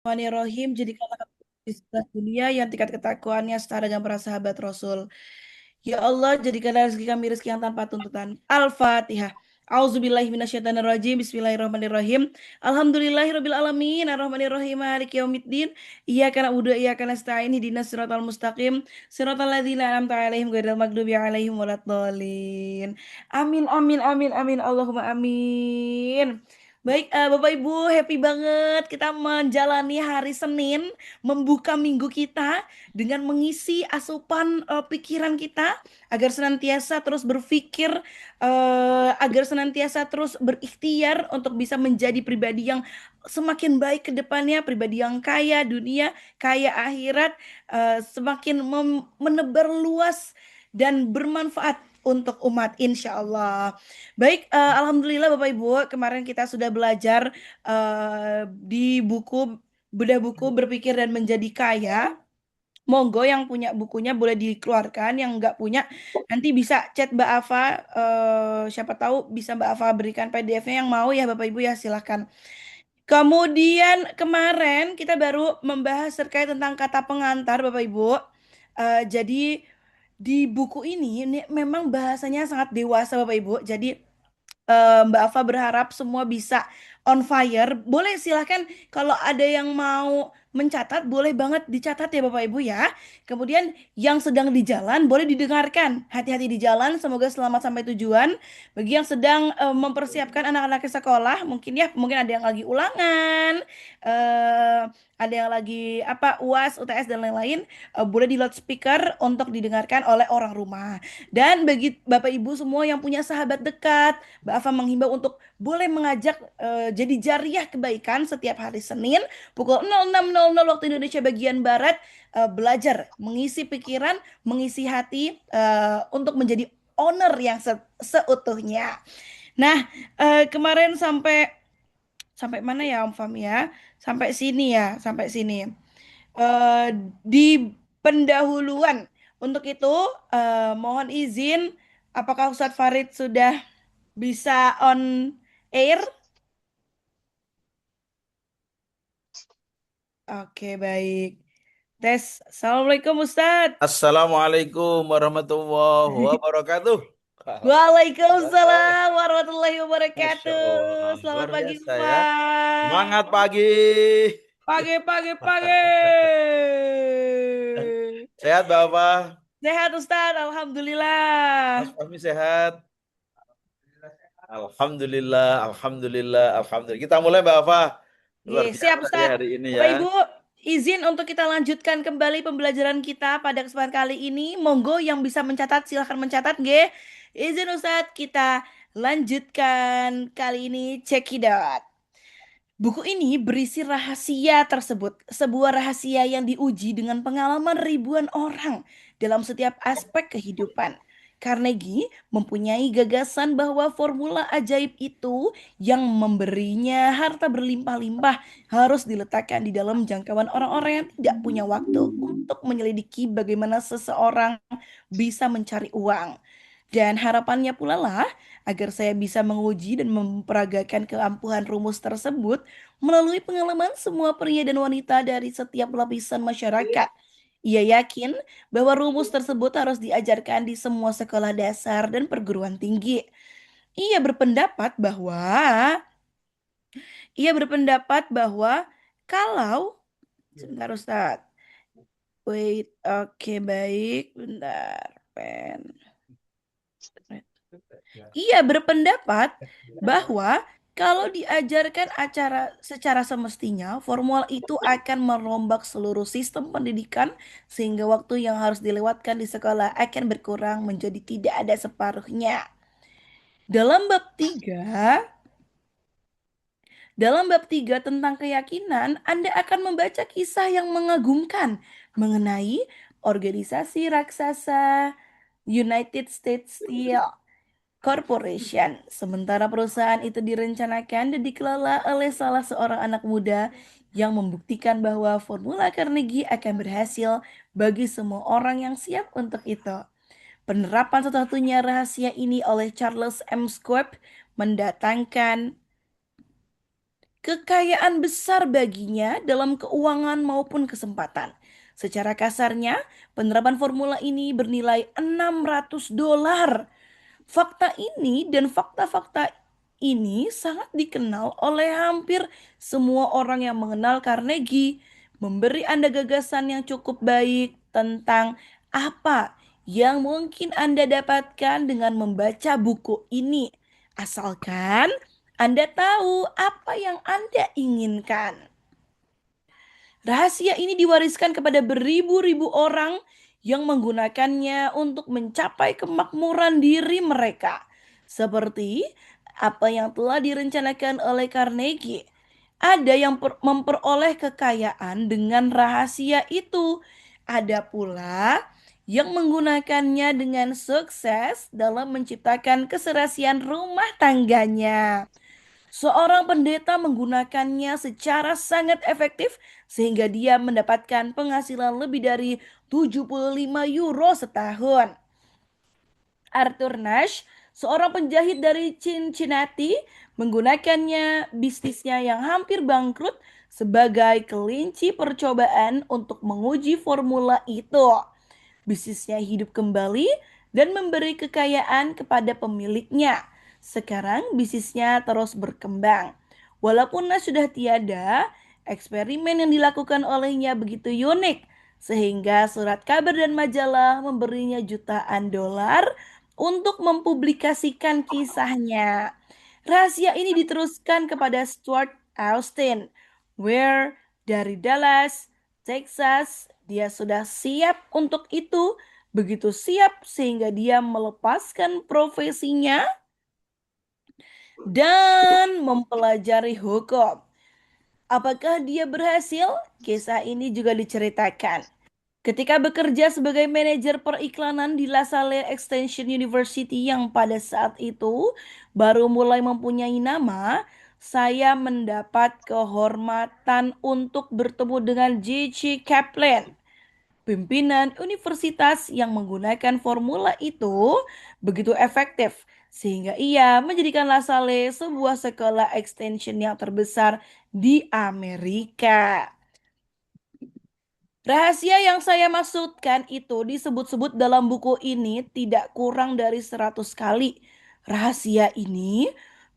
Bismillahirrahmanirrahim. Jadikanlah kami di sebelah dunia yang tingkat ketakwaannya setara dengan para sahabat Rasul. Ya Allah, jadikanlah rezeki kami rezeki yang tanpa tuntutan. Al-Fatihah. Auzubillahi minasyaitonirrajim. Bismillahirrahmanirrahim. Alhamdulillahirabbil alamin. Arrahmanirrahim. Maliki yaumiddin. Iyyaka na'budu wa iyyaka nasta'in. Ihdinas siratal mustaqim. Siratal ladzina an'amta 'alaihim ghairil maghdubi 'alaihim waladdallin. Amin amin amin amin. Allahumma amin. Baik, Bapak Ibu, happy banget kita menjalani hari Senin, membuka minggu kita dengan mengisi asupan pikiran kita agar senantiasa terus berpikir, agar senantiasa terus berikhtiar untuk bisa menjadi pribadi yang semakin baik ke depannya, pribadi yang kaya dunia, kaya akhirat, semakin menebar luas dan bermanfaat untuk umat insya Allah. Baik, Alhamdulillah Bapak Ibu, kemarin kita sudah belajar di buku bedah buku berpikir dan menjadi kaya. Monggo yang punya bukunya boleh dikeluarkan, yang nggak punya nanti bisa chat Mbak Ava. Siapa tahu bisa Mbak Ava berikan PDF-nya yang mau ya Bapak Ibu ya silahkan. Kemudian kemarin kita baru membahas terkait tentang kata pengantar Bapak Ibu. Jadi di buku ini memang bahasanya sangat dewasa Bapak Ibu. Jadi Mbak Ava berharap semua bisa on fire. Boleh silahkan kalau ada yang mau mencatat, boleh banget dicatat ya Bapak Ibu ya. Kemudian yang sedang di jalan boleh didengarkan. Hati-hati di jalan, semoga selamat sampai tujuan. Bagi yang sedang mempersiapkan anak-anak ke sekolah, mungkin ada yang lagi ulangan, eh, ada yang lagi apa UAS, UTS dan lain-lain, boleh di loudspeaker untuk didengarkan oleh orang rumah. Dan bagi Bapak Ibu semua yang punya sahabat dekat, Mbak Afa menghimbau untuk boleh mengajak jadi jariah kebaikan setiap hari Senin pukul 06.00 waktu Indonesia bagian Barat, belajar mengisi pikiran, mengisi hati untuk menjadi owner yang seutuhnya. Nah, kemarin sampai sampai mana ya Om Fam ya? Sampai sini ya, sampai sini. Eh, di pendahuluan. Untuk itu, mohon izin, apakah Ustadz Farid sudah bisa on air? Oke, baik. Tes. Assalamualaikum Ustadz. Assalamualaikum warahmatullahi wabarakatuh. Waalaikumsalam warahmatullahi Masya wabarakatuh. Allah, Selamat luar pagi, biasa ya. Ufam. Semangat pagi. Pagi, pagi, pagi. Sehat Bapak? Sehat Ustadz, Mas Alhamdulillah. Fahmi sehat? Alhamdulillah, Alhamdulillah, Alhamdulillah. Kita mulai Bapak. Luar Oke, siap biasa ya Ustadz. hari ini Bapak ya. Ibu, izin untuk kita lanjutkan kembali pembelajaran kita pada kesempatan kali ini. Monggo yang bisa mencatat silahkan mencatat, G. Izin Ustadz, kita lanjutkan kali ini cekidot. Buku ini berisi rahasia tersebut, sebuah rahasia yang diuji dengan pengalaman ribuan orang dalam setiap aspek kehidupan. Carnegie mempunyai gagasan bahwa formula ajaib itu yang memberinya harta berlimpah-limpah harus diletakkan di dalam jangkauan orang-orang yang tidak punya waktu untuk menyelidiki bagaimana seseorang bisa mencari uang. Dan harapannya pula lah agar saya bisa menguji dan memperagakan keampuhan rumus tersebut melalui pengalaman semua pria dan wanita dari setiap lapisan masyarakat. Ia yakin bahwa rumus tersebut harus diajarkan di semua sekolah dasar dan perguruan tinggi. Ia berpendapat bahwa ia berpendapat bahwa kalau sebentar Ustaz. Wait, oke baik, bentar. Pen. Ia berpendapat bahwa kalau diajarkan acara secara semestinya, formula itu akan merombak seluruh sistem pendidikan sehingga waktu yang harus dilewatkan di sekolah akan berkurang menjadi tidak ada separuhnya. Dalam bab 3, dalam bab 3 tentang keyakinan, Anda akan membaca kisah yang mengagumkan mengenai organisasi raksasa United States Steel Corporation. Sementara perusahaan itu direncanakan dan dikelola oleh salah seorang anak muda yang membuktikan bahwa formula Carnegie akan berhasil bagi semua orang yang siap untuk itu. Penerapan satu-satunya rahasia ini oleh Charles M. Schwab mendatangkan kekayaan besar baginya dalam keuangan maupun kesempatan. Secara kasarnya, penerapan formula ini bernilai $600. Fakta ini dan fakta-fakta ini sangat dikenal oleh hampir semua orang yang mengenal Carnegie, memberi Anda gagasan yang cukup baik tentang apa yang mungkin Anda dapatkan dengan membaca buku ini. Asalkan Anda tahu apa yang Anda inginkan. Rahasia ini diwariskan kepada beribu-ribu orang yang menggunakannya untuk mencapai kemakmuran diri mereka. Seperti apa yang telah direncanakan oleh Carnegie. Ada yang memperoleh kekayaan dengan rahasia itu. Ada pula yang menggunakannya dengan sukses dalam menciptakan keserasian rumah tangganya. Seorang pendeta menggunakannya secara sangat efektif sehingga dia mendapatkan penghasilan lebih dari 75 euro setahun. Arthur Nash, seorang penjahit dari Cincinnati, menggunakannya bisnisnya yang hampir bangkrut sebagai kelinci percobaan untuk menguji formula itu. Bisnisnya hidup kembali dan memberi kekayaan kepada pemiliknya. Sekarang bisnisnya terus berkembang. Walaupun Nas sudah tiada, eksperimen yang dilakukan olehnya begitu unik sehingga surat kabar dan majalah memberinya jutaan dolar untuk mempublikasikan kisahnya. Rahasia ini diteruskan kepada Stuart Austin, where dari Dallas, Texas, dia sudah siap untuk itu, begitu siap sehingga dia melepaskan profesinya dan mempelajari hukum. Apakah dia berhasil? Kisah ini juga diceritakan. Ketika bekerja sebagai manajer periklanan di La Salle Extension University yang pada saat itu baru mulai mempunyai nama, saya mendapat kehormatan untuk bertemu dengan J.C. Kaplan, pimpinan universitas yang menggunakan formula itu begitu efektif sehingga ia menjadikan La Salle sebuah sekolah extension yang terbesar di Amerika. Rahasia yang saya maksudkan itu disebut-sebut dalam buku ini tidak kurang dari 100 kali. Rahasia ini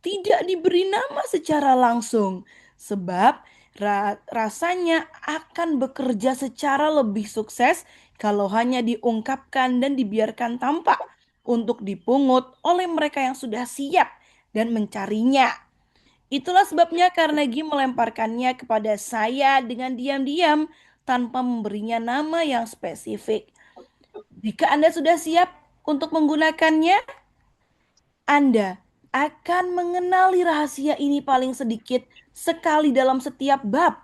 tidak diberi nama secara langsung sebab rasanya akan bekerja secara lebih sukses kalau hanya diungkapkan dan dibiarkan tampak untuk dipungut oleh mereka yang sudah siap dan mencarinya. Itulah sebabnya Carnegie melemparkannya kepada saya dengan diam-diam tanpa memberinya nama yang spesifik. Jika Anda sudah siap untuk menggunakannya, Anda akan mengenali rahasia ini paling sedikit sekali dalam setiap bab.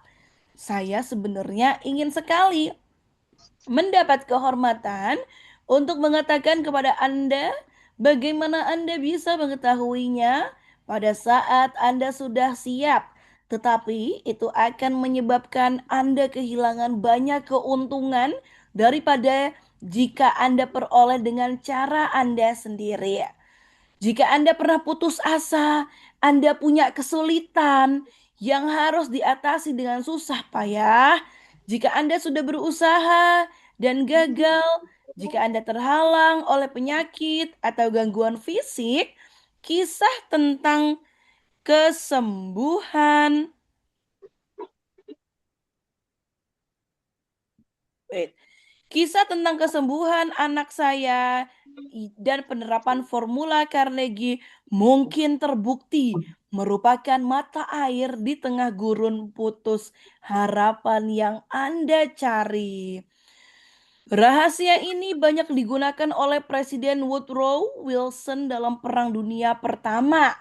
Saya sebenarnya ingin sekali mendapat kehormatan untuk mengatakan kepada Anda bagaimana Anda bisa mengetahuinya pada saat Anda sudah siap. Tetapi itu akan menyebabkan Anda kehilangan banyak keuntungan daripada jika Anda peroleh dengan cara Anda sendiri. Jika Anda pernah putus asa, Anda punya kesulitan yang harus diatasi dengan susah payah. Jika Anda sudah berusaha dan gagal, jika Anda terhalang oleh penyakit atau gangguan fisik, kisah tentang kesembuhan. Wait. Kisah tentang kesembuhan anak saya dan penerapan formula Carnegie mungkin terbukti merupakan mata air di tengah gurun putus harapan yang Anda cari. Rahasia ini banyak digunakan oleh Presiden Woodrow Wilson dalam Perang Dunia Pertama.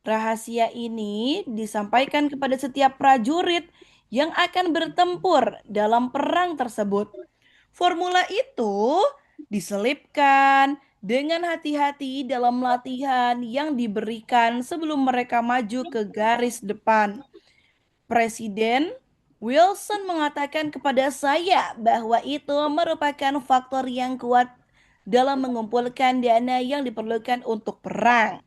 Rahasia ini disampaikan kepada setiap prajurit yang akan bertempur dalam perang tersebut. Formula itu diselipkan dengan hati-hati dalam latihan yang diberikan sebelum mereka maju ke garis depan. Presiden Wilson mengatakan kepada saya bahwa itu merupakan faktor yang kuat dalam mengumpulkan dana yang diperlukan untuk perang.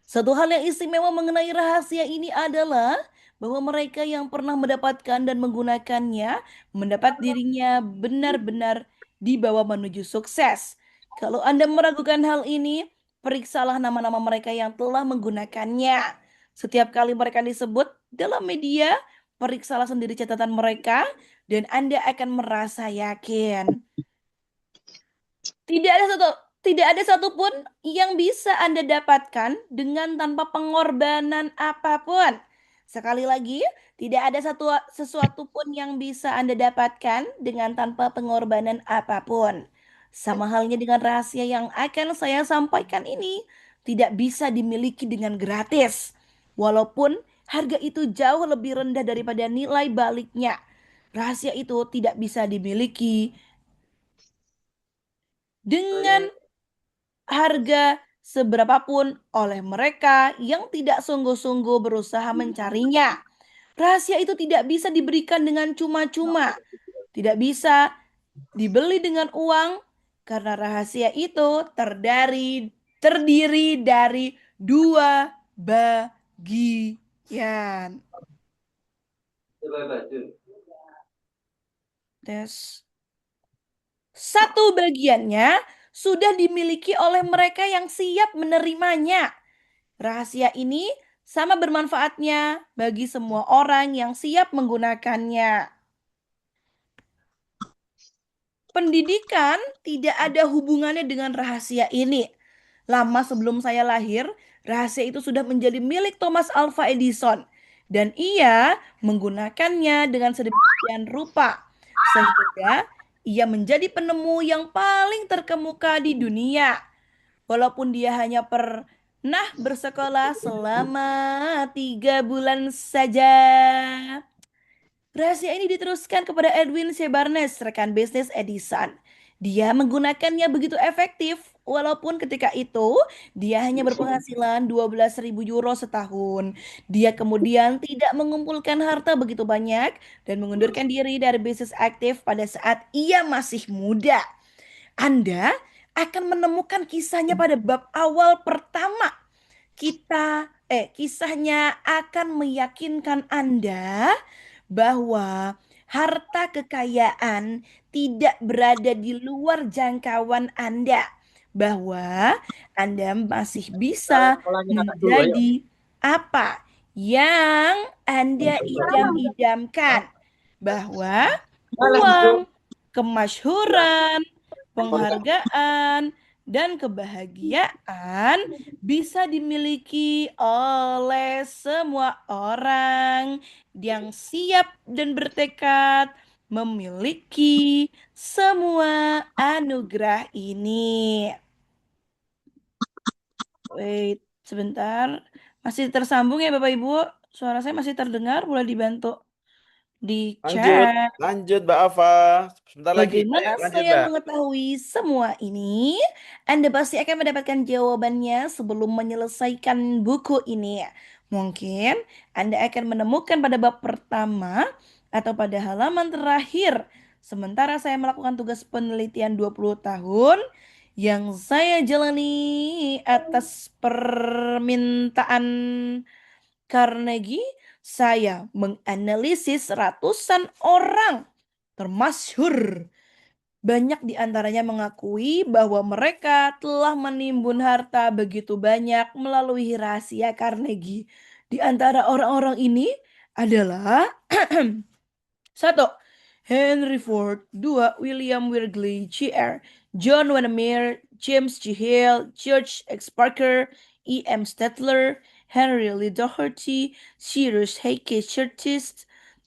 Satu hal yang istimewa mengenai rahasia ini adalah bahwa mereka yang pernah mendapatkan dan menggunakannya mendapat dirinya benar-benar dibawa menuju sukses. Kalau Anda meragukan hal ini, periksalah nama-nama mereka yang telah menggunakannya. Setiap kali mereka disebut dalam media, periksalah sendiri catatan mereka dan Anda akan merasa yakin. Tidak ada satu tidak ada satupun yang bisa Anda dapatkan dengan tanpa pengorbanan apapun. Sekali lagi, tidak ada sesuatu pun yang bisa Anda dapatkan dengan tanpa pengorbanan apapun. Sama halnya dengan rahasia yang akan saya sampaikan ini, tidak bisa dimiliki dengan gratis. Walaupun harga itu jauh lebih rendah daripada nilai baliknya. Rahasia itu tidak bisa dimiliki dengan harga seberapapun oleh mereka yang tidak sungguh-sungguh berusaha mencarinya. Rahasia itu tidak bisa diberikan dengan cuma-cuma, tidak bisa dibeli dengan uang, karena rahasia itu terdiri dari dua bagian. Tes. Satu bagiannya sudah dimiliki oleh mereka yang siap menerimanya. Rahasia ini sama bermanfaatnya bagi semua orang yang siap menggunakannya. Pendidikan tidak ada hubungannya dengan rahasia ini. Lama sebelum saya lahir, rahasia itu sudah menjadi milik Thomas Alva Edison. Dan ia menggunakannya dengan sedemikian rupa. Sehingga ia menjadi penemu yang paling terkemuka di dunia. Walaupun dia hanya pernah bersekolah selama 3 bulan saja. Rahasia ini diteruskan kepada Edwin C. Barnes, rekan bisnis Edison. Dia menggunakannya begitu efektif, walaupun ketika itu dia hanya berpenghasilan 12.000 euro setahun. Dia kemudian tidak mengumpulkan harta begitu banyak dan mengundurkan diri dari bisnis aktif pada saat ia masih muda. Anda akan menemukan kisahnya pada bab awal pertama. Kisahnya akan meyakinkan Anda bahwa harta kekayaan tidak berada di luar jangkauan Anda, bahwa Anda masih bisa Ulangin anak dulu, ayo. menjadi apa yang Anda idam-idamkan, bahwa uang, kemasyhuran, penghargaan, dan kebahagiaan bisa dimiliki oleh semua orang yang siap dan bertekad memiliki semua anugerah ini. Wait, sebentar. Masih tersambung ya Bapak Ibu? Suara saya masih terdengar, boleh dibantu di Lanjut, chat. lanjut Mbak Ava. Sebentar lagi. Ayo, Bagaimana lanjut saya Mbak. mengetahui semua ini? Anda pasti akan mendapatkan jawabannya sebelum menyelesaikan buku ini. Mungkin Anda akan menemukan pada bab pertama atau pada halaman terakhir. Sementara saya melakukan tugas penelitian 20 tahun yang saya jalani atas permintaan Carnegie, saya menganalisis ratusan orang termasyhur. Banyak di antaranya mengakui bahwa mereka telah menimbun harta begitu banyak melalui rahasia Carnegie. Di antara orang-orang ini adalah satu, Henry Ford. Dua, William Wrigley, Jr., John Vandermeer, James G. Hale, George X. Parker, E. M. Stettler, Henry Lee Doherty, Cyrus Heike Curtis,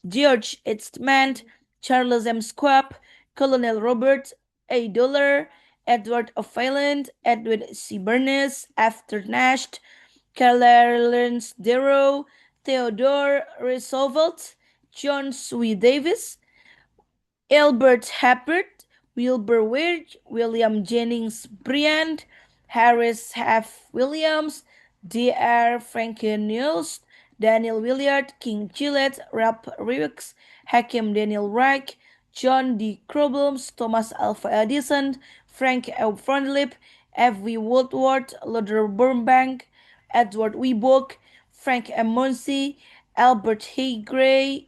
George Eastman, Charles M. Schwab, Colonel Robert A. Dollar, Edward O. Failand, Edwin C. Bernays, Arthur Nash, Clarence Darrow, Theodore Roosevelt, John C. Davis, Albert Hubbard, Wilbur Wirth, William Jennings Bryan, Harris F. Williams, D.R. Franklin Niels, Daniel Willard, King Gillette, Ralph Ricks, Hakim Daniel Reich, John D. Krobels, Thomas Alva Edison, Frank L. Freundlip, F. V. Woodward, Luther Burbank, Edward W. Book, Frank M. Munsey, Albert Gray,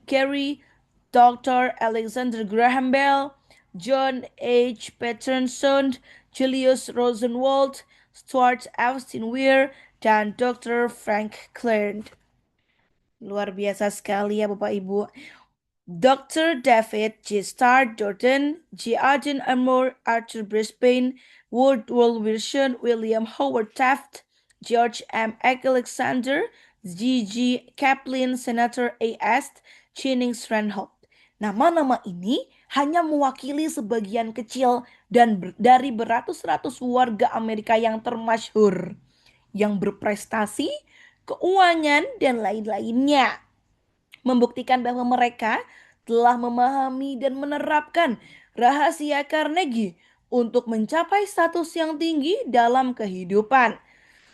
Dr. Alexander Graham Bell, John H. Patterson, Julius Rosenwald, Stuart Austin Weir, dan Dr. Frank Clark. Luar biasa sekali ya Bapak Ibu. Dr. David J. Starr Jordan, J. Arden Armour, Arthur Brisbane, Woodrow Wilson, William Howard Taft, George M. Alexander, G. G. Kaplan, Senator A. S. Jennings Reinhold. Nama-nama ini hanya mewakili sebagian kecil dari beratus-ratus warga Amerika yang termasyhur, yang berprestasi, keuangan, dan lain-lainnya, membuktikan bahwa mereka telah memahami dan menerapkan rahasia Carnegie untuk mencapai status yang tinggi dalam kehidupan.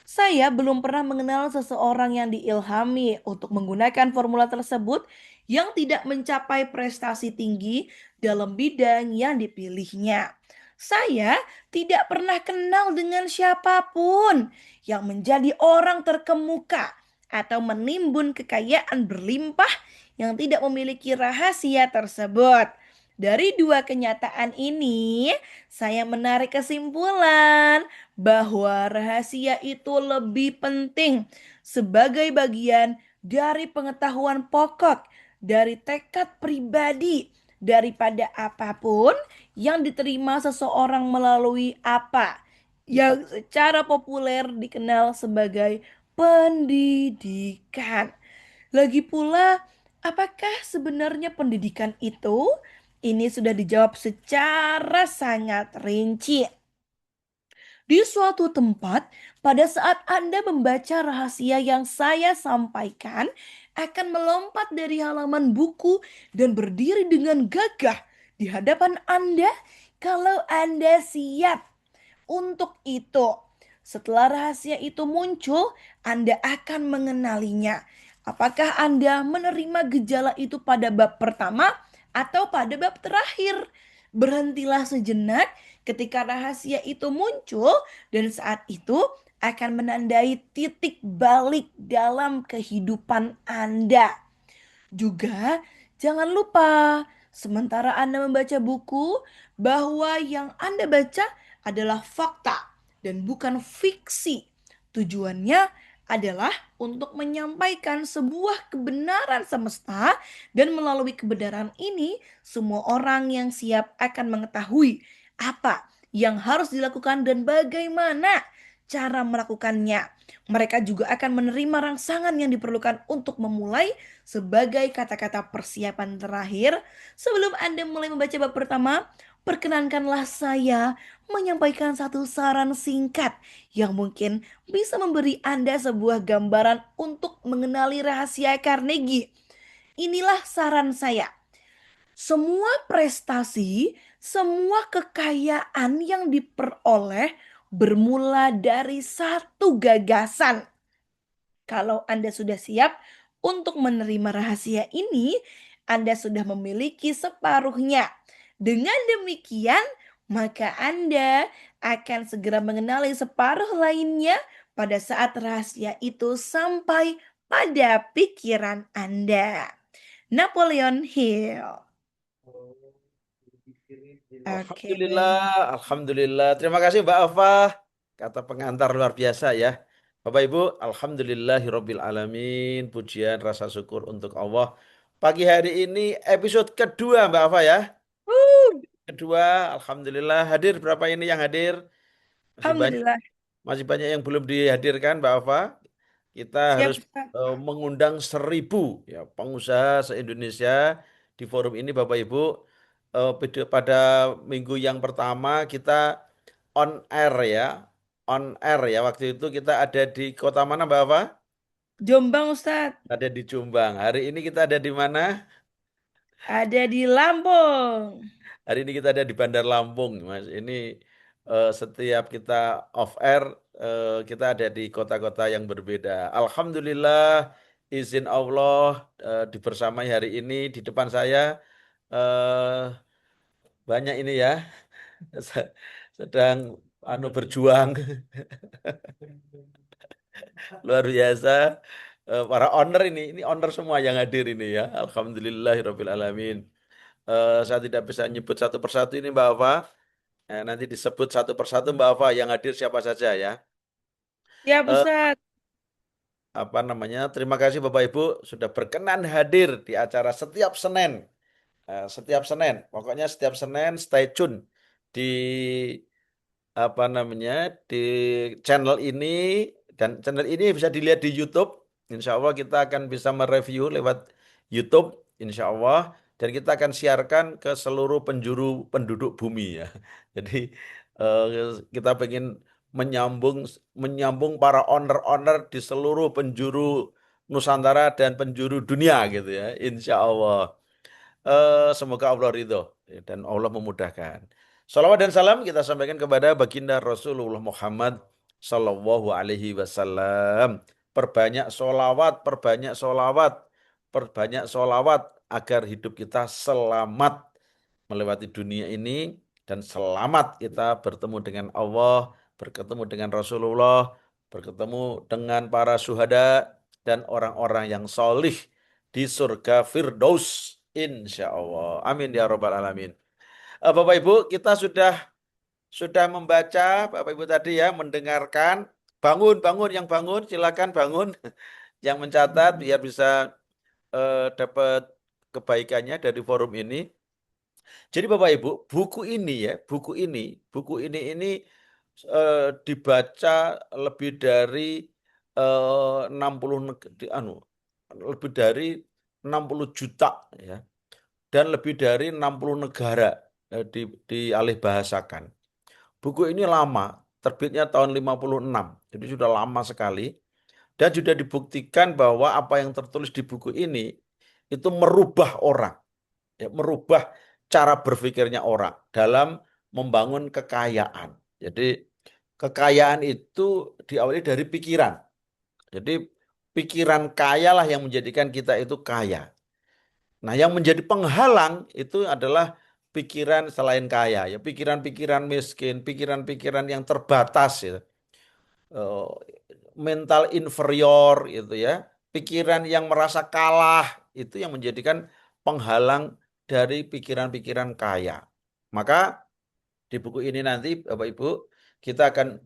Saya belum pernah mengenal seseorang yang diilhami untuk menggunakan formula tersebut yang tidak mencapai prestasi tinggi dalam bidang yang dipilihnya. Saya tidak pernah kenal dengan siapapun yang menjadi orang terkemuka atau menimbun kekayaan berlimpah yang tidak memiliki rahasia tersebut. Dari dua kenyataan ini, saya menarik kesimpulan bahwa rahasia itu lebih penting sebagai bagian dari pengetahuan pokok, dari tekad pribadi, daripada apapun yang diterima seseorang melalui apa yang secara populer dikenal sebagai pendidikan. Lagi pula, apakah sebenarnya pendidikan itu? Ini sudah dijawab secara sangat rinci. Di suatu tempat, pada saat Anda membaca rahasia yang saya sampaikan, akan melompat dari halaman buku dan berdiri dengan gagah di hadapan Anda kalau Anda siap untuk itu. Setelah rahasia itu muncul, Anda akan mengenalinya. Apakah Anda menerima gejala itu pada bab pertama atau pada bab terakhir? Berhentilah sejenak ketika rahasia itu muncul, dan saat itu akan menandai titik balik dalam kehidupan Anda. Juga jangan lupa, sementara Anda membaca buku, bahwa yang Anda baca adalah fakta dan bukan fiksi. Tujuannya adalah untuk menyampaikan sebuah kebenaran semesta, dan melalui kebenaran ini semua orang yang siap akan mengetahui apa yang harus dilakukan dan bagaimana cara melakukannya. Mereka juga akan menerima rangsangan yang diperlukan untuk memulai sebagai kata-kata persiapan terakhir. Sebelum Anda mulai membaca bab pertama, perkenankanlah saya menyampaikan satu saran singkat yang mungkin bisa memberi Anda sebuah gambaran untuk mengenali rahasia Carnegie. Inilah saran saya. Semua prestasi, semua kekayaan yang diperoleh bermula dari satu gagasan. Kalau Anda sudah siap untuk menerima rahasia ini, Anda sudah memiliki separuhnya. Dengan demikian, maka Anda akan segera mengenali separuh lainnya pada saat rahasia itu sampai pada pikiran Anda. Napoleon Hill. Oke. Alhamdulillah, Alhamdulillah. Terima kasih Mbak Alfa. Kata pengantar luar biasa ya. Bapak Ibu, Alhamdulillahirabbil alamin. Pujian rasa syukur untuk Allah. Pagi hari ini episode kedua Mbak Alfa ya. Wuh, Kedua, Alhamdulillah hadir berapa ini yang hadir? Masih banyak, Alhamdulillah. masih banyak yang belum dihadirkan Mbak Alfa. Kita Siap, harus Ustaz. mengundang 1.000 ya pengusaha se-Indonesia di forum ini Bapak Ibu. Pada minggu yang pertama kita on air ya, on air ya. Waktu itu kita ada di kota mana Mbak Ava? Jombang, Ustaz. Ada di Jombang. Hari ini kita ada di mana? Ada di Lampung. Hari ini kita ada di Bandar Lampung, Mas. Ini setiap kita off air, kita ada di kota-kota yang berbeda. Alhamdulillah, izin Allah dibersamai hari ini di depan saya eh, banyak ini ya, sedang berjuang luar biasa. para owner ini owner semua yang hadir ini ya. Alhamdulillahirabbil alamin. Saya tidak bisa nyebut satu persatu ini Mbak Ava. Nanti disebut satu persatu Mbak Ava yang hadir siapa saja ya. Ya, Eh, Ustaz. Apa namanya? Terima kasih Bapak Ibu sudah berkenan hadir di acara setiap Senin. Setiap Senin, pokoknya setiap Senin stay tune di apa namanya di channel ini, dan channel ini bisa dilihat di YouTube. Insya Allah kita akan bisa mereview lewat YouTube, Insya Allah, dan kita akan siarkan ke seluruh penjuru penduduk bumi ya. Jadi eh, kita pengen menyambung menyambung para owner-owner di seluruh penjuru Nusantara dan penjuru dunia gitu ya, Insya Allah. Semoga Allah ridho dan Allah memudahkan. Salawat dan salam kita sampaikan kepada baginda Rasulullah Muhammad Sallallahu Alaihi Wasallam. Perbanyak solawat, perbanyak solawat agar hidup kita selamat melewati dunia ini dan selamat kita bertemu dengan Allah, bertemu dengan Rasulullah, bertemu dengan para syuhada dan orang-orang yang solih di surga Firdaus. Insya Allah. Amin ya Rabbal Alamin. Bapak Ibu, kita sudah membaca, Bapak Ibu tadi ya, mendengarkan. Bangun, bangun, yang bangun, silakan bangun. Yang mencatat biar bisa dapat kebaikannya dari forum ini. Jadi Bapak Ibu, buku ini dibaca lebih dari 60 lebih dari 60 juta ya, dan lebih dari 60 negara dialih bahasakan. Buku ini lama, terbitnya tahun 56, jadi sudah lama sekali. Dan sudah dibuktikan bahwa apa yang tertulis di buku ini itu merubah orang, ya, merubah cara berpikirnya orang dalam membangun kekayaan. Jadi kekayaan itu diawali dari pikiran. Jadi pikiran kaya lah yang menjadikan kita itu kaya. Nah, yang menjadi penghalang itu adalah pikiran selain kaya, ya pikiran-pikiran miskin, pikiran-pikiran yang terbatas, ya. Eh, Mental inferior itu ya, pikiran yang merasa kalah itu yang menjadikan penghalang dari pikiran-pikiran kaya. Maka di buku ini nanti Bapak Ibu kita akan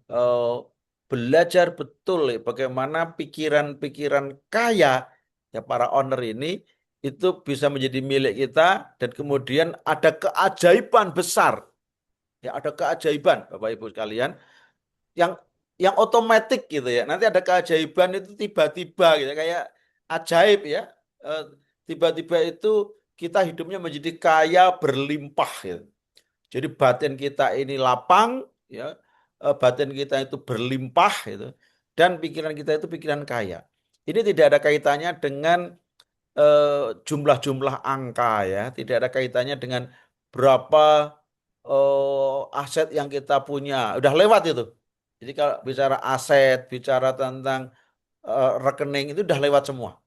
belajar betul ya, bagaimana pikiran-pikiran kaya ya para owner ini itu bisa menjadi milik kita, dan kemudian ada keajaiban besar, ya ada keajaiban Bapak Ibu sekalian yang otomatis gitu ya. Nanti ada keajaiban itu tiba-tiba gitu kayak ajaib ya. Eh, Tiba-tiba itu kita hidupnya menjadi kaya berlimpah gitu. Jadi batin kita ini lapang ya, batin kita itu berlimpah gitu, dan pikiran kita itu pikiran kaya. Ini tidak ada kaitannya dengan jumlah-jumlah angka ya, tidak ada kaitannya dengan berapa aset yang kita punya. Udah lewat itu. Jadi kalau bicara aset, bicara tentang rekening itu udah lewat semua.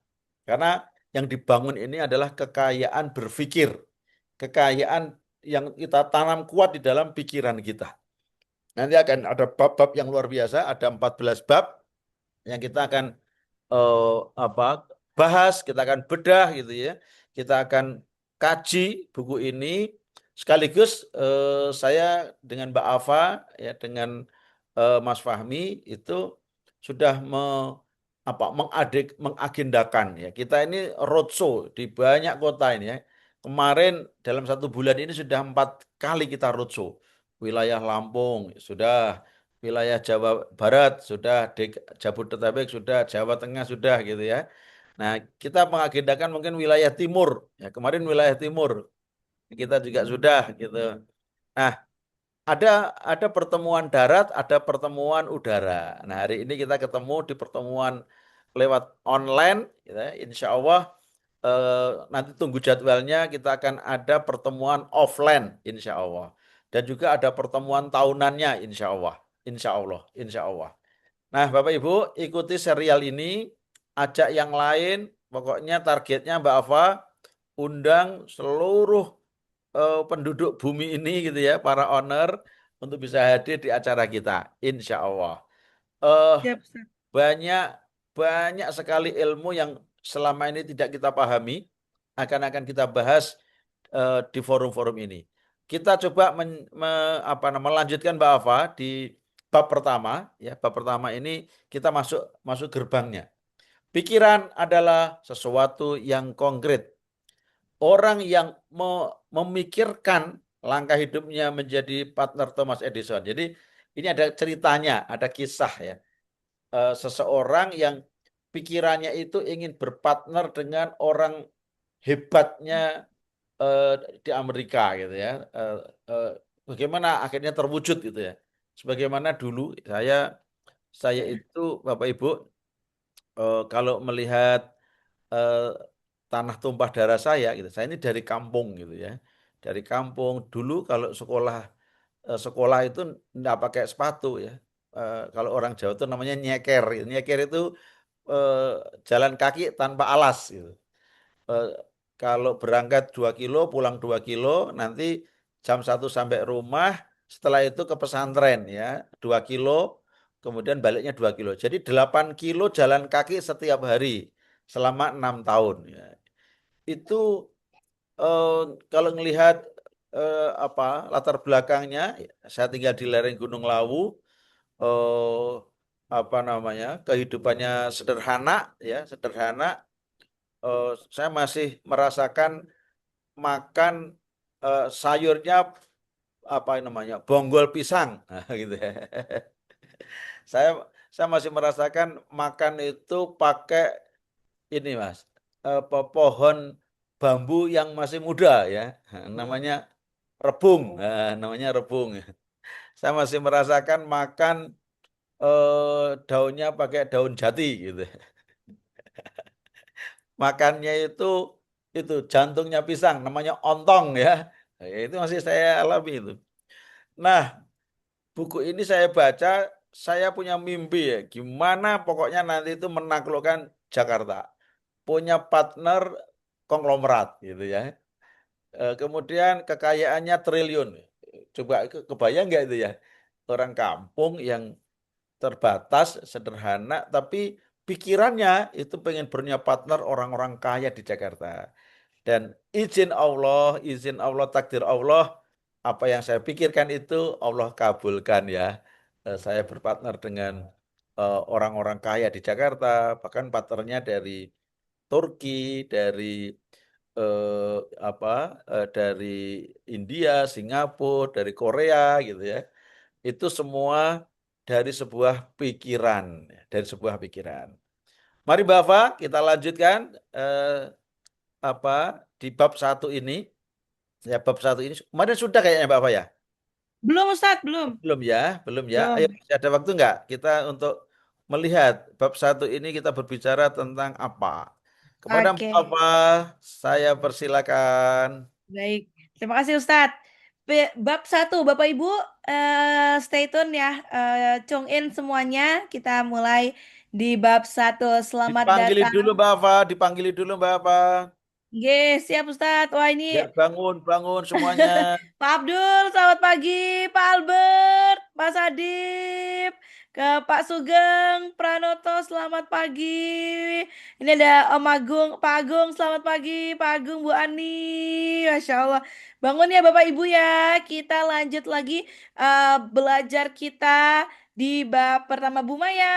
Karena yang dibangun ini adalah kekayaan berpikir, kekayaan yang kita tanam kuat di dalam pikiran kita. Nanti akan ada bab-bab yang luar biasa, ada 14 bab yang kita akan eh, apa bahas, kita akan bedah gitu ya. Kita akan kaji buku ini sekaligus saya dengan Mbak Ava ya, dengan Mas Fahmi itu sudah mengagendakan ya. Kita ini roadshow di banyak kota ini ya. Kemarin dalam 1 bulan ini sudah 4 kali kita roadshow. Wilayah Lampung sudah, wilayah Jawa Barat sudah, Jabodetabek sudah, Jawa Tengah sudah gitu ya. Nah, kita mengagendakan mungkin wilayah timur. Ya, kemarin wilayah timur kita juga sudah gitu. Nah, ada pertemuan darat, ada pertemuan udara. Nah, hari ini kita ketemu di pertemuan lewat online, gitu ya. Insya Allah nanti tunggu jadwalnya, kita akan ada pertemuan offline, insya Allah. Dan juga ada pertemuan tahunannya, insya Allah. Insya Allah, insya Allah. Nah, Bapak Ibu, ikuti serial ini, ajak yang lain, pokoknya targetnya Mbak Ava, undang seluruh penduduk bumi ini gitu ya, para owner, untuk bisa hadir di acara kita, insya Allah. Eh Siap, Ustaz. Banyak banyak sekali ilmu yang selama ini tidak kita pahami, akan kita bahas di forum-forum ini. Kita coba melanjutkan Mbak Afa di bab pertama, ya. Bab pertama ini kita masuk masuk gerbangnya. Pikiran adalah sesuatu yang konkret. Orang yang memikirkan langkah hidupnya menjadi partner Thomas Edison. Jadi ini ada ceritanya, ada kisah ya. Seseorang yang pikirannya itu ingin berpartner dengan orang hebatnya eh, di Amerika gitu ya. Eh, eh, Bagaimana akhirnya terwujud gitu ya. Sebagaimana dulu saya itu Bapak Ibu kalau melihat eh, tanah tumpah darah saya gitu. Saya ini dari kampung gitu ya. Dari kampung dulu kalau sekolah itu nggak pakai sepatu ya. Kalau orang Jawa itu namanya nyeker. Gitu. Nyeker itu eh, jalan kaki tanpa alas gitu. Eh, Kalau berangkat 2 kilo, pulang 2 kilo, nanti jam 1 sampai rumah, setelah itu ke pesantren ya, 2 kilo, kemudian baliknya 2 kilo. Jadi 8 kilo jalan kaki setiap hari selama 6 tahun. Ya. Itu eh, kalau melihat apa latar belakangnya, saya tinggal di lereng Gunung Lawu, eh, apa namanya, kehidupannya sederhana, ya sederhana. Saya masih merasakan makan sayurnya apa namanya bonggol pisang nah, gitu ya. Saya saya masih merasakan makan itu pakai ini Mas pohon bambu yang masih muda ya. Namanya rebung. Namanya rebung. Saya masih merasakan makan daunnya pakai daun jati gitu. Makannya itu jantungnya pisang namanya ontong ya. Itu masih saya alami itu. Nah, buku ini saya baca, saya punya mimpi ya, gimana pokoknya nanti itu menaklukkan Jakarta. Punya partner konglomerat gitu ya. Kemudian kekayaannya triliun. Coba kebayang nggak itu ya? Orang kampung yang terbatas, sederhana, tapi pikirannya itu pengen punya partner orang-orang kaya di Jakarta. Dan izin Allah, takdir Allah, apa yang saya pikirkan itu Allah kabulkan ya. Saya berpartner dengan orang-orang kaya di Jakarta, bahkan partnernya dari Turki, dari eh, apa, dari India, Singapura, dari Korea gitu ya. Itu semua dari sebuah pikiran, ya, dari sebuah pikiran. Mari Bapak, kita lanjutkan eh, apa di bab 1 ini. Ya bab 1 ini kemarin sudah kayaknya Bapak ya. Belum Ustadz, belum. Belum ya, belum ya. Ayo Belum. masih ada waktu nggak kita untuk melihat bab 1 ini kita berbicara tentang apa? Kepada Oke, Bapak, saya persilakan. baik. Terima kasih Ustadz. Bab satu, Bapak Ibu, stay tune ya. Tune in semuanya. Kita mulai di bab satu. Selamat Dipanggili datang. dulu Bapak, dipanggili dulu Bapak. Oke, siap Ustadz. Wah ini Biar bangun, bangun semuanya. Pak Abdul, selamat pagi. Pak Albert, Mas Adib, ke Pak Sugeng, Pranoto, selamat pagi. Ini ada Om Agung, Pak Agung, selamat pagi. Pak Agung, Bu Ani, Masya Allah. Bangun ya Bapak Ibu ya. Kita lanjut lagi belajar kita di bab pertama Bu Maya.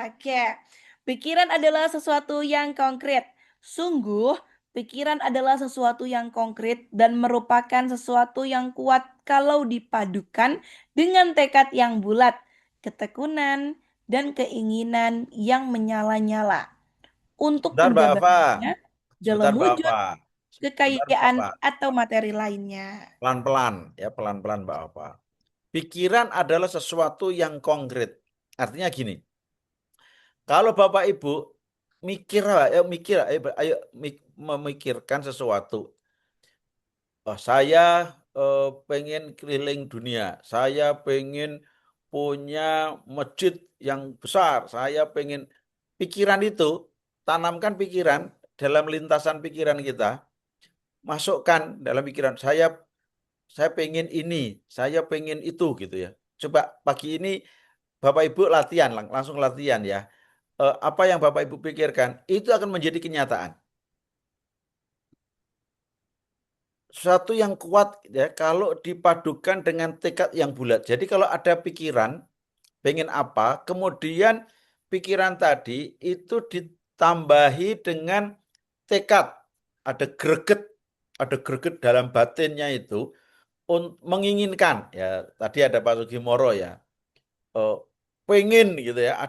Oke, pikiran adalah sesuatu yang konkret. Sungguh, pikiran adalah sesuatu yang konkret dan merupakan sesuatu yang kuat kalau dipadukan dengan tekad yang bulat, ketekunan, dan keinginan yang menyala-nyala untuk Sebentar Mbak Ava, menggabungkannya sebentar dalam Mbak wujud Ava, sebentar Mbak kekayaan Ava. atau materi lainnya. Pelan-pelan ya, pelan-pelan Mbak Ava. Pikiran adalah sesuatu yang konkret. Artinya gini, kalau Bapak Ibu mikir, ayo memikirkan sesuatu. Oh, saya pengen keliling dunia. Saya pengen punya masjid yang besar. Saya pengen pikiran itu, tanamkan pikiran dalam lintasan pikiran kita. Masukkan dalam pikiran saya pengen ini, saya pengen itu gitu ya. Coba pagi ini Bapak Ibu latihan, langsung latihan ya. apa yang Bapak Ibu pikirkan itu akan menjadi kenyataan. Suatu yang kuat ya kalau dipadukan dengan tekad yang bulat. Jadi kalau ada pikiran pengen apa, kemudian pikiran tadi itu ditambahi dengan tekad, ada greget dalam batinnya itu menginginkan ya. Tadi ada Pak Sugimoro ya, eh, pengen gitu ya,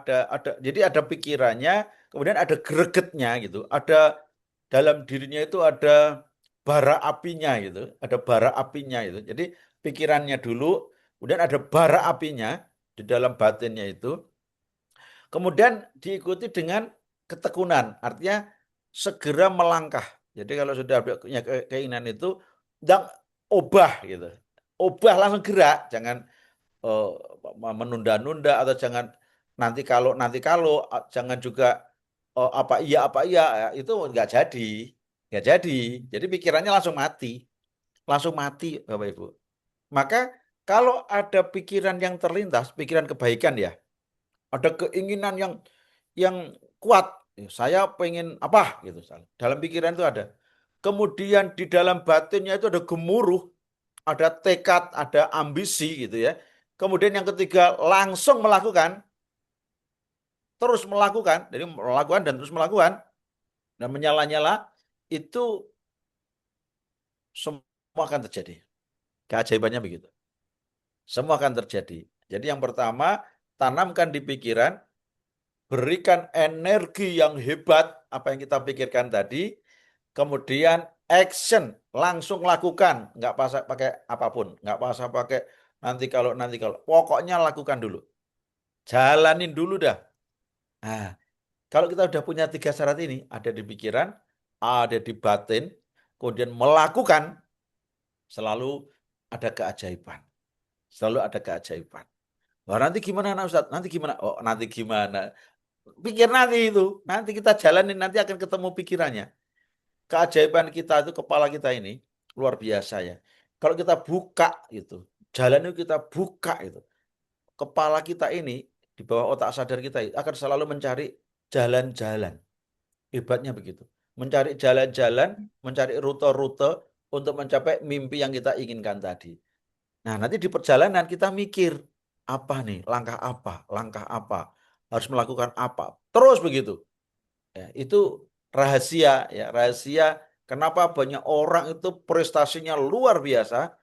jadi ada pikirannya, kemudian ada gregetnya gitu, ada dalam dirinya itu ada bara apinya gitu, ada bara apinya itu. Jadi pikirannya dulu, kemudian ada bara apinya di dalam batinnya itu, kemudian diikuti dengan ketekunan, artinya segera melangkah. Jadi kalau sudah punya keinginan itu, jangan obah gitu, obah langsung gerak, jangan eh, menunda-nunda atau jangan nanti kalau jangan juga apa iya ya, itu nggak jadi. Jadi pikirannya langsung mati Bapak Ibu. Maka kalau ada pikiran yang terlintas, pikiran kebaikan ya, ada keinginan yang kuat, saya pengen apa gitu, dalam pikiran itu ada. Kemudian di dalam batinnya itu ada gemuruh, ada tekad, ada ambisi gitu ya. Kemudian yang ketiga langsung melakukan, terus melakukan, jadi melakukan dan terus melakukan dan menyala-nyala itu semua akan terjadi. Keajaibannya begitu. Semua akan terjadi. Jadi yang pertama, tanamkan di pikiran, berikan energi yang hebat apa yang kita pikirkan tadi, kemudian action, langsung lakukan, nggak pakai apapun, nggak pasal pakai nanti kalau, pokoknya lakukan dulu, jalanin dulu dah. Nah, kalau kita udah punya tiga syarat ini, ada di pikiran, ada di batin, kemudian melakukan, selalu ada keajaiban. Selalu ada keajaiban. Wah, nanti gimana nah, Ustaz? Nanti gimana? Oh, nanti gimana? Pikir nanti itu. Nanti kita jalanin, nanti akan ketemu pikirannya. Keajaiban kita itu, kepala kita ini, luar biasa ya. Kalau kita buka itu, jalan itu kita buka itu. Kepala kita ini, di bawah otak sadar kita akan selalu mencari jalan-jalan. Hebatnya begitu. Mencari jalan-jalan, mencari rute-rute untuk mencapai mimpi yang kita inginkan tadi. Nah, nanti di perjalanan kita mikir, apa nih, langkah apa, harus melakukan apa. Terus begitu. Ya, itu rahasia, ya, rahasia kenapa banyak orang itu prestasinya luar biasa,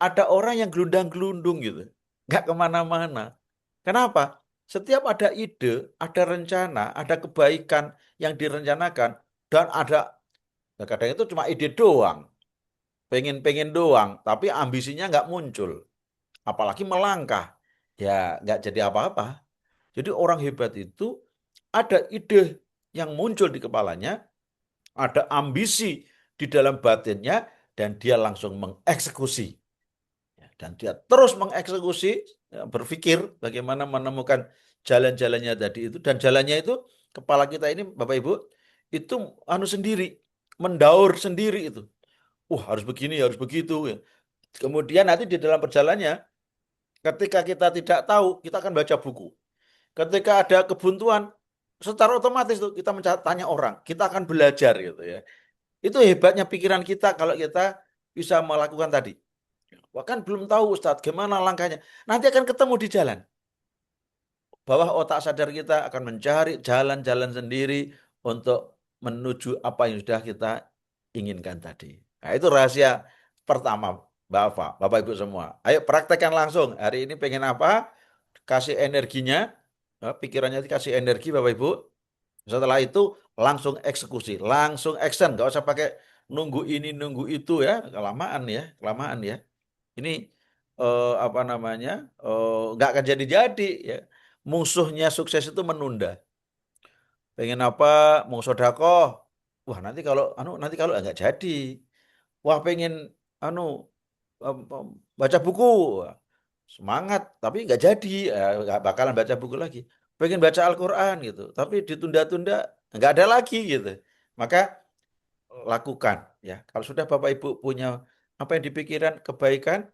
ada orang yang gelundang-gelundung gitu, nggak kemana-mana. Kenapa? Setiap ada ide, ada rencana, ada kebaikan yang direncanakan, dan ada, ya kadang itu cuma ide doang, pengen-pengen doang, tapi ambisinya nggak muncul, apalagi melangkah, ya nggak jadi apa-apa. Jadi orang hebat itu ada ide yang muncul di kepalanya, ada ambisi di dalam batinnya, dan dia langsung mengeksekusi. Ya, dan dia terus mengeksekusi, ya, berpikir bagaimana menemukan jalan-jalannya tadi itu. Dan jalannya itu, kepala kita ini, Bapak Ibu, itu anu sendiri, mendaur sendiri itu. Harus begini, harus begitu. Ya. Kemudian nanti di dalam perjalanannya, ketika kita tidak tahu, kita akan baca buku. Ketika ada kebuntuan, secara otomatis tuh kita tanya orang, kita akan belajar gitu ya. Itu hebatnya pikiran kita kalau kita bisa melakukan tadi. Wah, kan belum tahu Ustadz gimana langkahnya. Nanti akan ketemu di jalan. Bawah otak sadar kita akan mencari jalan-jalan sendiri untuk menuju apa yang sudah kita inginkan tadi. Nah, itu rahasia pertama, Bapak Ibu semua. Ayo praktekkan langsung. Hari ini pengen apa? Kasih energinya, pikirannya dikasih energi Bapak Ibu. Setelah itu langsung eksekusi, langsung action, nggak usah pakai nunggu ini nunggu itu ya, kelamaan ya, kelamaan ya. Ini apa namanya, nggak akan jadi-jadi ya. Musuhnya sukses itu menunda. Pengen apa? Mau sodakoh. Wah nanti kalau nggak jadi. Wah pengen anu baca buku. Wah, semangat tapi nggak jadi, nggak bakalan baca buku lagi. Pengen baca Al-Quran gitu, tapi ditunda-tunda nggak ada lagi gitu. Maka lakukan ya. Kalau sudah Bapak Ibu punya apa yang dipikiran kebaikan,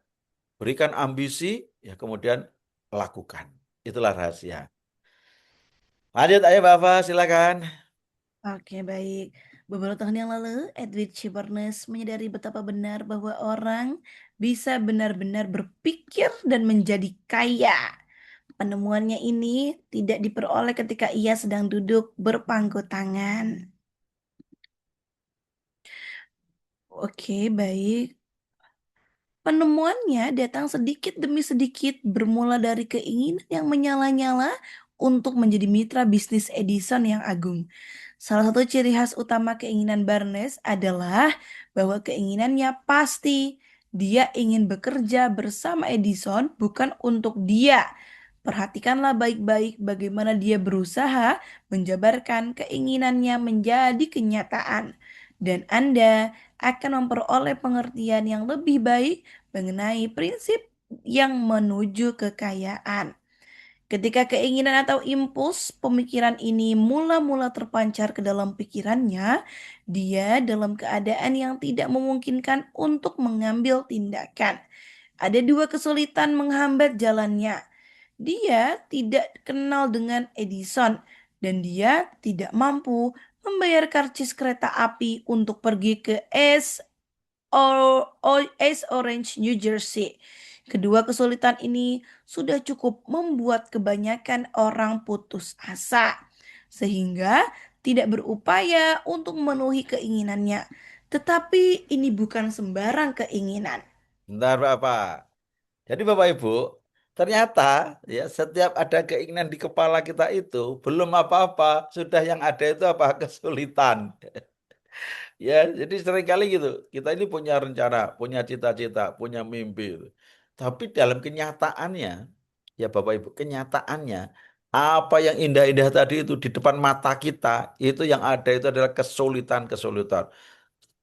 berikan ambisi ya, kemudian lakukan. Itulah rahasia. Lanjut, ayo Bapak, silakan. Oke, baik. Beberapa tahun yang lalu, Edwin Shepardnes menyadari betapa benar bahwa orang bisa benar-benar berpikir dan menjadi kaya. Penemuannya ini tidak diperoleh ketika ia sedang duduk berpangku tangan. Oke, baik. Penemuannya datang sedikit demi sedikit, bermula dari keinginan yang menyala-nyala untuk menjadi mitra bisnis Edison yang agung. Salah satu ciri khas utama keinginan Barnes adalah bahwa keinginannya pasti. Dia ingin bekerja bersama Edison, bukan untuk dia. Perhatikanlah baik-baik bagaimana dia berusaha menjabarkan keinginannya menjadi kenyataan, dan Anda akan memperoleh pengertian yang lebih baik mengenai prinsip yang menuju kekayaan. Ketika keinginan atau impuls pemikiran ini mula-mula terpancar ke dalam pikirannya, dia dalam keadaan yang tidak memungkinkan untuk mengambil tindakan. Ada dua kesulitan menghambat jalannya. Dia tidak kenal dengan Edison dan dia tidak mampu membayar karcis kereta api untuk pergi ke East Orange, New Jersey. Kedua kesulitan ini sudah cukup membuat kebanyakan orang putus asa, sehingga tidak berupaya untuk memenuhi keinginannya. Tetapi ini bukan sembarang keinginan. Bentar Bapak. Jadi Bapak Ibu, ternyata ya setiap ada keinginan di kepala kita itu belum apa-apa, sudah yang ada itu apa? Kesulitan. Ya, jadi seringkali gitu. Kita ini punya rencana, punya cita-cita, punya mimpi. Gitu. Tapi dalam kenyataannya, ya Bapak Ibu, kenyataannya apa yang indah-indah tadi itu di depan mata kita, itu yang ada itu adalah kesulitan-kesulitan,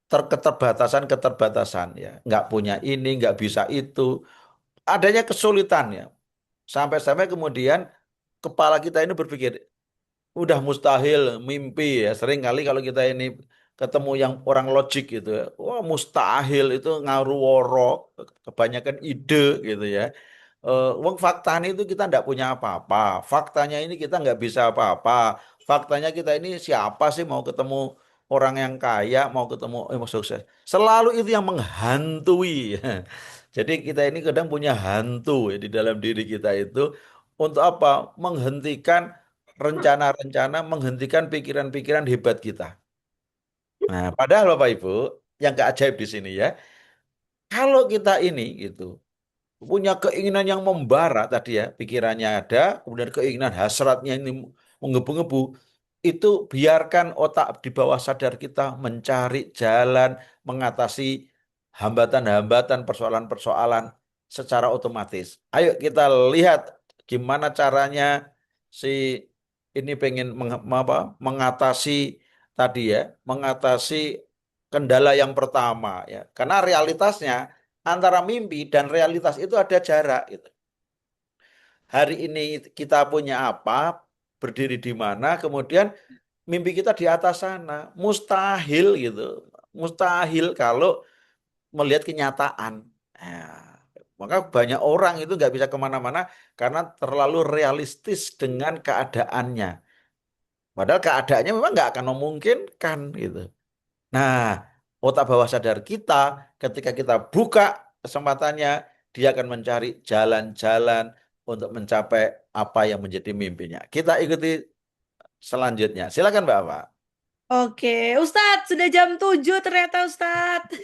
keterbatasan-keterbatasan ya. Nggak punya ini, nggak bisa itu. Adanya kesulitan ya. Sampai-sampai kemudian kepala kita ini berpikir, udah mustahil mimpi ya. Sering kali kalau kita ini ketemu yang orang logik gitu ya. Wah, mustahil itu ngaruworo, kebanyakan ide gitu ya. Wong faktanya itu kita nggak punya apa-apa. Faktanya ini kita nggak bisa apa-apa. Faktanya kita ini siapa sih mau ketemu orang yang kaya, mau ketemu mau sukses. Selalu itu yang menghantui. Jadi kita ini kadang punya hantu ya, di dalam diri kita itu untuk apa? Menghentikan rencana-rencana, menghentikan pikiran-pikiran hebat kita. Nah, padahal Bapak Ibu, yang gak ajaib di sini ya, kalau kita ini gitu punya keinginan yang membara tadi ya, pikirannya ada, kemudian keinginan hasratnya ini menggebu-gebu, itu biarkan otak di bawah sadar kita mencari jalan mengatasi hambatan-hambatan, persoalan-persoalan secara otomatis. Ayo kita lihat gimana caranya si ini pengen mengatasi tadi ya, mengatasi kendala yang pertama ya. Karena realitasnya antara mimpi dan realitas itu ada jarak gitu. Hari ini kita punya apa, berdiri di mana, kemudian mimpi kita di atas sana. Mustahil gitu. Mustahil kalau melihat kenyataan. Nah, maka banyak orang itu nggak bisa kemana-mana karena terlalu realistis dengan keadaannya. Padahal keadaannya memang nggak akan memungkinkan gitu. Nah, otak bawah sadar kita ketika kita buka kesempatannya, dia akan mencari jalan-jalan untuk mencapai apa yang menjadi mimpinya. Kita ikuti selanjutnya. Silakan Mbak Ava. Oke, Ustadz, sudah jam 7 ternyata Ustadz.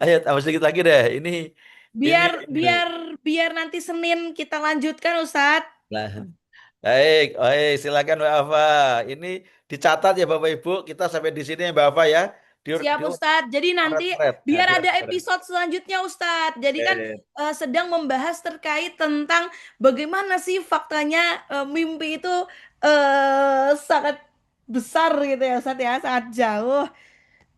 Ayo tambah sedikit lagi deh. Ini Biar biar biar nanti Senin kita lanjutkan Ustadz. nah, baik. Silakan Mbak Ava. Ini dicatat ya Bapak Ibu. Kita sampai di sini ya Mbak Ava ya. Siap Di Ustadz. Jadi nanti coret-coret. Nah, biar ada coret-coret. episode selanjutnya Ustadz. Jadi kan Oke. sedang membahas terkait tentang bagaimana sih faktanya mimpi itu sangat besar gitu ya Ustadz ya, sangat jauh.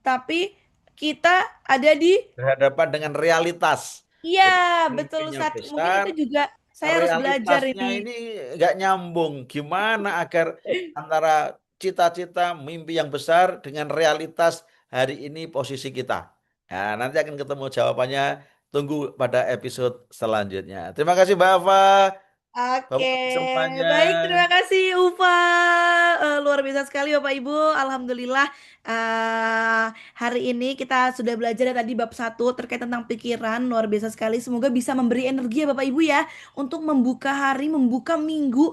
Tapi kita ada di, Berhadapan dengan realitas. iya Jadi betul mimpinya Ustadz. Mungkin besar, itu juga saya harus belajar realitasnya ini. ini nggak nyambung. Gimana agar antara cita-cita mimpi yang besar dengan realitas hari ini posisi kita. Nah, nanti akan ketemu jawabannya. Tunggu pada episode selanjutnya. Terima kasih Mbak Ava. Oke, Bapak semuanya. baik, terima kasih Ufa. Luar biasa sekali Bapak Ibu. Alhamdulillah hari ini kita sudah belajar ya tadi bab 1 terkait tentang pikiran. Luar biasa sekali. Semoga bisa memberi energi ya Bapak Ibu ya untuk membuka hari, membuka minggu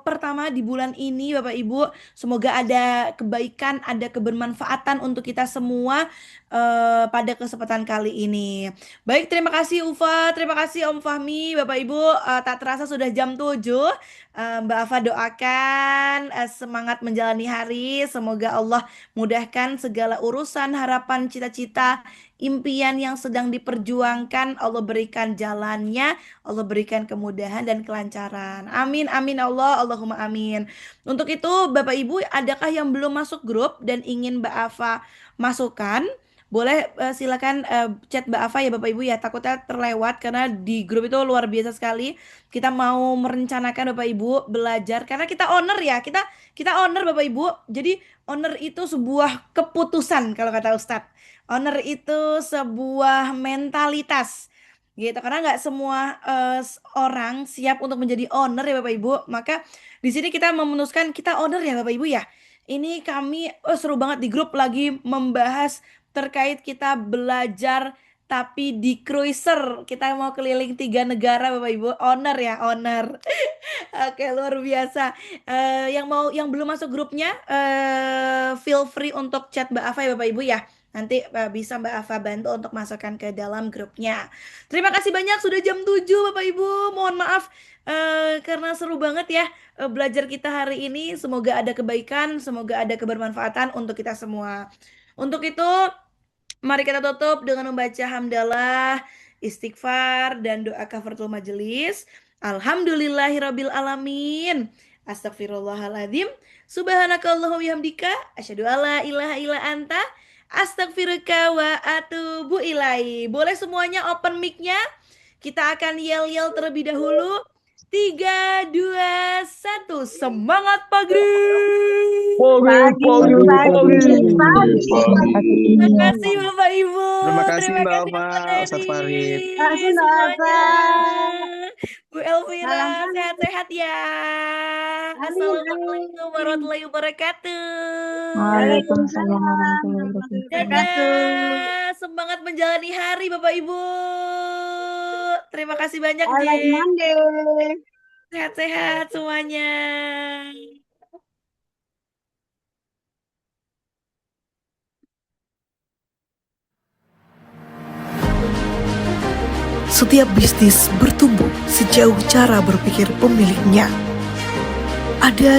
pertama di bulan ini Bapak Ibu. Semoga ada kebaikan, ada kebermanfaatan untuk kita semua pada kesempatan kali ini. Baik, terima kasih Ufa, terima kasih Om Fahmi, Bapak Ibu. Tak terasa sudah jam 7. Mbak Afa doakan semangat menjalani hari. Semoga Allah mudahkan segala urusan, harapan, cita-cita, impian yang sedang diperjuangkan. Allah berikan jalannya, Allah berikan kemudahan dan kelancaran. Amin, amin Allah, Allahumma amin. Untuk itu, Bapak Ibu, adakah yang belum masuk grup dan ingin Mbak Afa masukkan? Boleh silakan chat Mbak Afa ya Bapak Ibu ya. Takutnya terlewat karena di grup itu luar biasa sekali. Kita mau merencanakan Bapak Ibu belajar karena kita owner ya. Kita owner Bapak Ibu. Jadi owner itu sebuah keputusan kalau kata Ustadz. Owner itu sebuah mentalitas gitu. Karena nggak semua orang siap untuk menjadi owner ya Bapak Ibu. Maka di sini kita memutuskan kita owner ya Bapak Ibu ya. Ini kami seru banget di grup lagi membahas terkait kita belajar tapi di cruiser kita mau keliling 3 negara Bapak Ibu owner ya owner. Oke, luar biasa. Yang belum masuk grupnya feel free untuk chat Mbak Afa ya Bapak Ibu ya. Nanti bisa Mbak Afa bantu untuk masukkan ke dalam grupnya. Terima kasih banyak sudah jam 7 Bapak Ibu. Mohon maaf karena seru banget ya belajar kita hari ini. Semoga ada kebaikan, semoga ada kebermanfaatan untuk kita semua. Untuk itu, mari kita tutup dengan membaca hamdalah, istighfar, dan doa kafaratul majelis. Alhamdulillahirabbil alamin. Astagfirullahaladzim. Subhanakallahumma bihamdika. Asyhadu alla ilaha illa anta. Astagfiruka wa atubu ilai. Boleh semuanya open mic-nya? Kita akan yel-yel terlebih dahulu. 3, 2, 1. Semangat pagi. Pagi, pagi, pagi. Terima kasih Bapak Ibu. Terima kasih Terima Mbak kasih Alfa, Dokter Edi. Ustadz Farid. Terima kasih Mbak Alfa. Semuanya. Bu Elvira, Salam. sehat-sehat ya. Amin, Assalamualaikum amin. warahmatullahi wabarakatuh. Waalaikumsalam warahmatullahi wabarakatuh. Dadah, semangat menjalani hari Bapak Ibu. Terima kasih banyak, I like Jen. Monday. Sehat-sehat semuanya. Setiap bisnis bertumbuh sejauh cara berpikir pemiliknya. Ada